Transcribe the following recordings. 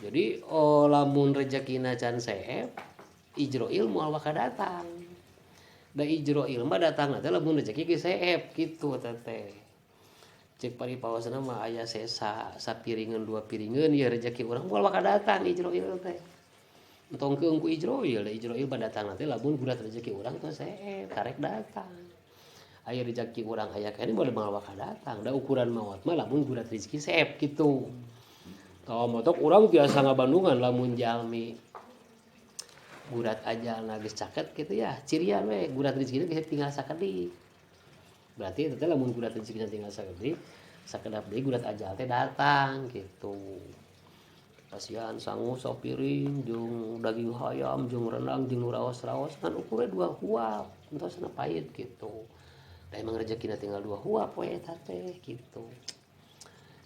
Jadi lamun rezekina can seep Ijroil moal waka datang. Da Ijroil mah datang teh lamun rezeki ge seep kitu teh. Cek paripawasana mah aya sesa sapiringan dua piringan ya rezeki urang moal waka datang Ijroil teh. Entongkeun ku Ijroil, da Ijroil badatang teh lamun gulat rezeki urang teh seep karek datang. Aya rezeki urang aya kene boleh moal waka datang. Da ukuran maot mah lamun gulat rezeki seep kitu. Kalau motok orang biasa ngabandungan lamun jalmi gurat aja geus caket gitu ya cirian we gurat rezekina geus tinggal sakedik berarti eta teh lamun gurat rezekina tinggal sakedik sakedap deui gurat ajal teh datang gitu pasian sangu sapiring jeung daging hayam jeung rendang jeung nu raos-raos kan ukurnya 2 huap entosna pait gitu da emang rezekina tinggal 2 huap we eta teh gitu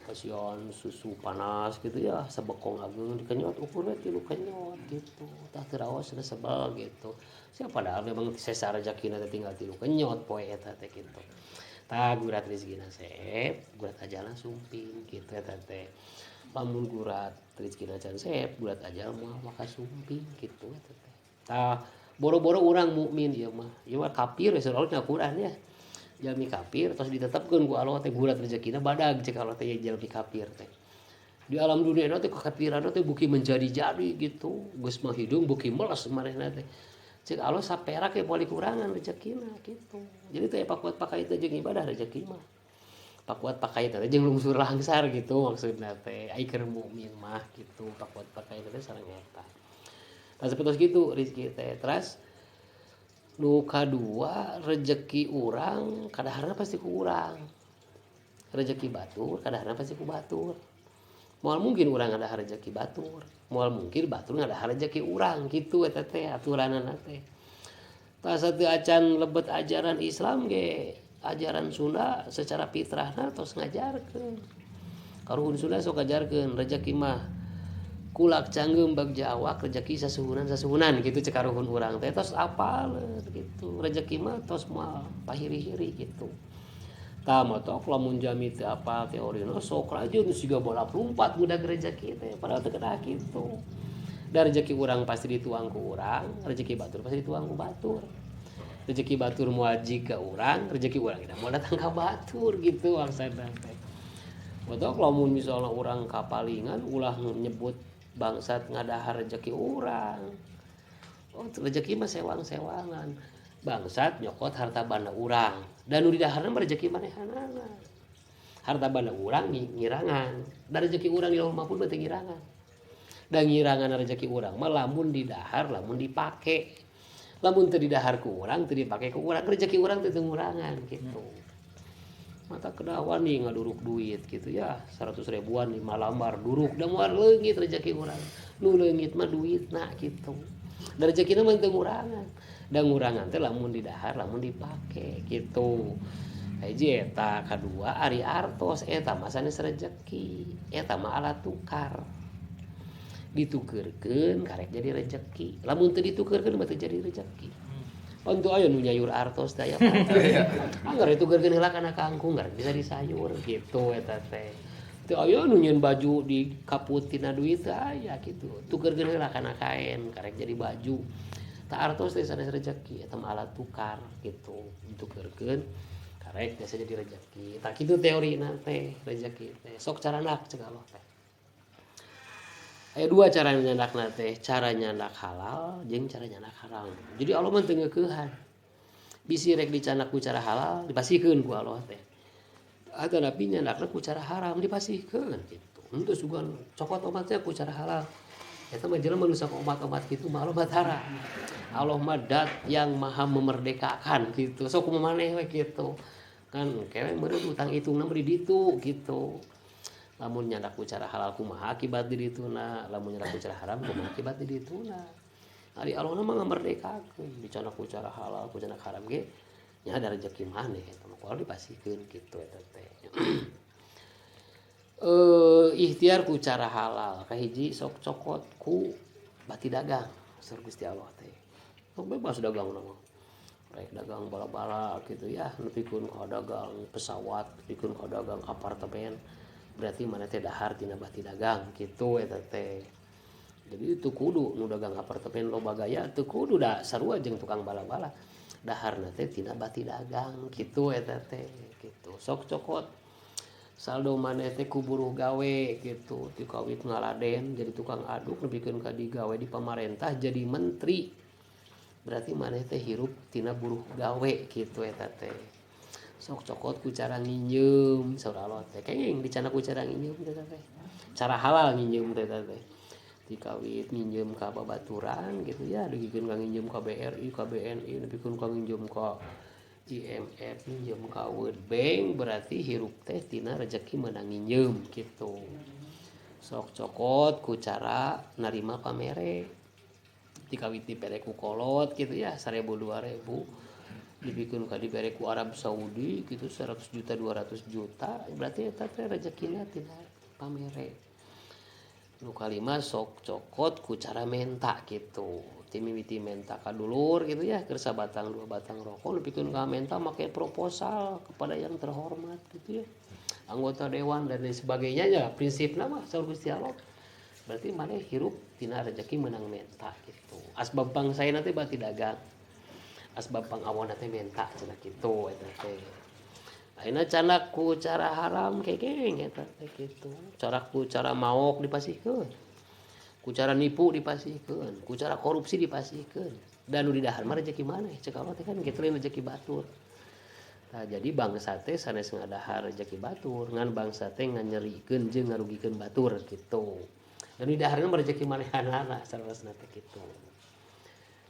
kasihan susu panas gitu ya sebekong ageung dikenyot ukurnya 3 kenyot gitu tah teu raos cenah sebel gitu sia padahal memang sesa rezekina teh tinggal 3 kenyot poe eta teh gitu tah gurat rezekina seep gurat ajalna sumping gitu eta teh lamun gurat rezekina can seep gurat ajal moal maka sumping gitu eta teh tah boro-boro urang mukmin ieu mah kafir seolah ngaquran ya jalmi kafir terus ditetepkeun ku Allah teh gulat rezekina badag cek Allah teh jalmi kafir teh di alam dunia teh kekafiranna teh buki menjadi-jadi gitu geus mah hidung buki meles marehna teh cek Allah saperak ge poe kurangan rezekina gitu jadi teh pakuat pakai teh jeung ibadah rezeki mah pakuat pakai teh jeung lungsur langsar gitu maksudna teh ai keur mukmin mah gitu pakuat pakai teh sareng eta tah sapertos kitu rezeki teh terus nu kadua rezeki urang kadaharna pasti ku urang rezeki batur kadaharna pasti ku batur moal mungkin urang ngadahar rezeki batur moal mungkin batur ngadahar rezeki urang kitu eta teh aturanna teh tah sateu acan lebet ajaran Islam ge ajaran Sunda secara fitrahna tos ngajarkeun karuhun Sunda sok ngajarkeun rezeki mah kulak canggeum bagja awak rezeki sasuhunan gitu cek karuhun urang teh tos apal gitu rezeki mah tos moal pahiri-hiri gitu tah motok lamun jami teu apal teorina sok rajin siga balap lumpat budak rezeki teh padahal teu kedah kitu da rezeki urang pasti dituang ku urang rezeki batur pasti dituang ku batur rezeki batur moal jika urang rezeki urang geus moal datang ka batur gitu maksudna teh motok lamun misalna urang kapalingan ulah nyebut bangsat ngadahar rezeki urang rezeki mah sewang-sewangan bangsat nyokot harta banda urang dan nu didaharna mah rezeki manehanana harta banda urang ngirangan da rezeki urang di lauh mahfuz teh ngirangan da ngirangan rezeki urang mah lamun didahar lamun dipake lamun teu didahar ku urang teu dipake ku urang rezeki urang teu ngurangan gitu mata kedawan nih ngaduruk duit gitu ya 100 ribuan 5 lambar duruk da moal leungit rezeki urang nu leungit mah duitna gitu da rezekina mah teu ngurangan da ngurangan teh lamun didahar lamun dipake gitu hiji eta kadua ari artos eta mah sanes rezeki eta mah alat tukar ditukeurkeun karek jadi rezeki lamun teu ditukeurkeun mah teu jadi rezeki untuk aya nu nyayur artos daya anggar ditukeurkeun heula kana kangkung ngar bisa disayur gitu eta teh teu aya nu nyieun baju di kaput tina duit teh aya kitu tukeurkeun heula kana kain karek jadi baju tah artos teh sanes rezeki eta mah alat tukar gitu ditukeurkeun karek biasa jadi rezeki tah kitu teorina teh rezeki teh sok caranak cek Allah teh aya 2 cara nyandakna teh cara nyandak halal jeung cara nyandak haram jadi Allah mah teu ngeukehan bisi rek dicandak ku cara halal dipasihkeun ku Allah teh atau nabi nyandakna ku cara haram dipasihkeun gitu henteu sugan cokot omat teh ku cara halal eta mah jelema nu sok omat-omat kitu mah Allah batara Allah mah dat yang maha memerdekakan gitu sok kumaha maneh we kitu kan kewe meureun utang itungna mah di ditu gitu lamun nyandak ku cara halal kumaha akibat di dituna lamun nyandak ku cara haram kumaha akibat di dituna ari Allah mah ngamerdekakeun dicandak ku cara halal ku cara haram ge nya ada rezeki maneh eta mah kudu dipasihkeun kitu eta teh ikhtiar ku cara halal kahiji sok cokot ku bati dagang saur Gusti Allah teh sok bebas dagang mah rek dagang bala-bala gitu ya nepikeun ka dagang pesawat nepikeun ka dagang apartemen berarti mana teh dahar tina bati dagang gitu eta teh Jadi itu kudu nu dagang apartemen loba gaya teu kudu da sarua jeung tukang bala-bala daharna teh tina bati dagang kitu eta teh kitu sok cokot saldo maneh teh ku buruh gawe gitu ti kawit ngaladen jadi tukang aduk nebikeun ka digawe di pamarentah jadi menteri berarti maneh teh hirup tina buruh gawe gitu eta teh sok cokot ku cara nginjem sauralot teh kenging dicana ku cara nginjem teh teh cara halal nginjem teh teh dikawit nginjem ka babaturan gitu ya digikeun ka nginjem ka BRI ka BNI nepikeun ka nginjem ka IMF nginjem ka World Bank berarti hirup teh tina rezeki meunang nginjem gitu sok cokot ku cara narima pamere dikawit dipere ku kolot gitu ya 1000 2000 dibikeun ka dibere ku Arab Saudi gitu 100 juta 200 juta berarti eta teh rezekina tina pamere nu kalima sok cokot ku cara menta gitu ti mimiti menta ka dulur gitu ya keur sabatang 2 batang rokok nepikeun ka menta make proposal kepada yang terhormat gitu ya anggota dewan dan lain sebagainya ya prinsipna mah saur Gusti Allah berarti maneh hirup tina rezeki meunang menta gitu asbab bangsa nanti bati dagang asbab pangawon teh menta cenah kitu eta teh ayeuna canak ku cara haram kenging eta teh kitu caraku cara maok dipasihkeun ku cara nipu dipasihkeun ku cara korupsi dipasihkeun dan nu di dahar mah rezeki maneh ceuk Allah teh kan kitu lain rezeki batur tah jadi bangsa teh sanes ngadahar rezeki batur ngan bangsa teh nganyerikeun jeung ngarugikeun batur kitu dan di daharna mah rezeki manehanana sanesna teh kitu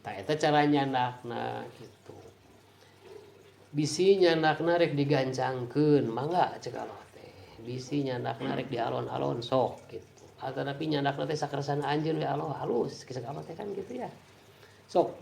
tah eta cara nyandakna kitu bisi nyandakna rek digancangkeun mangga ceuk Allah teh bisi nyandakna rek di alon-alon sok gitu atanapi nyandakna teh sakersana anjeun we Allah halus ceuk Allah teh kan gitu ya sok